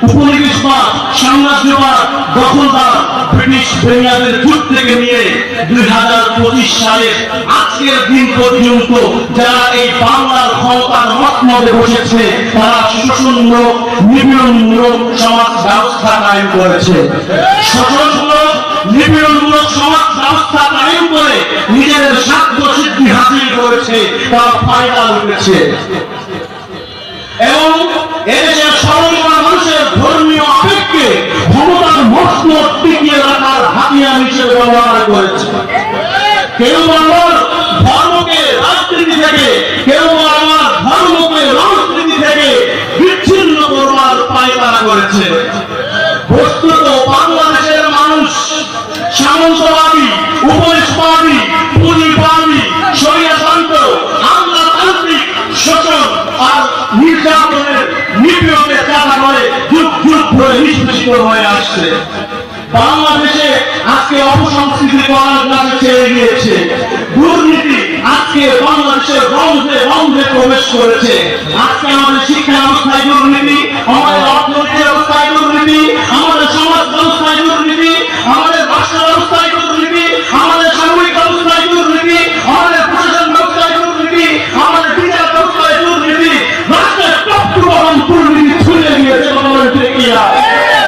উপনিবেশবাদ, সাম্রাজ্যবাদ, দখলদার ব্রিটিশ বেঙ্গলের যুগ থেকে নিয়ে 2025 সালের আজকের দিন পর্যন্ত যারা এই বাংলার ক্ষমতার মতমদে বসেছে তারা শোষণমূলক, নিপীড়নমূলক সমাজ ব্যবস্থা কায়েম করেছে। শোষণমূলক, নিপীড়নমূলক সমাজ ব্যবস্থা কায়েম করে নিজেদের স্বার্থ সিদ্ধি হাসিল করেছে, তারা ফায়দা লুটেছে এবং এদেশের সরল মানুষের ধর্মীয় আবেগকে ক্ষমতার মসনদ টিকিয়ে রাখার হাতিয়ার হিসেবে ব্যবহার করেছে। কেউ আমার ধর্মকে রাজনীতি থেকে, কেউ আমার ধর্মকে রাজনীতি থেকে বিচ্ছিন্ন করবার পায়তারা করেছে। বস্তুত বাংলাদেশের মানুষ সামন্তবাদী, উপনিবেশবাদী, পুঁজিবাদী, স্বৈরতন্ত্র, আমলাতান্ত্রিক শোষণ আর নির্যাতনের নিপীড়নের চাঁদা করে যুগ যুগ ধরে নিষ্পেষিত হয়ে আসছে। বাংলাদেশে আজকে অপসংস্কৃতি করার কাছে ছেড়ে গিয়েছে। দুর্নীতি আজকে বাংলাদেশের রন্ধে রন্ধে প্রবেশ করেছে। আজকে আমাদের শিক্ষা ব্যবস্থায় দুর্নীতি, আমাদের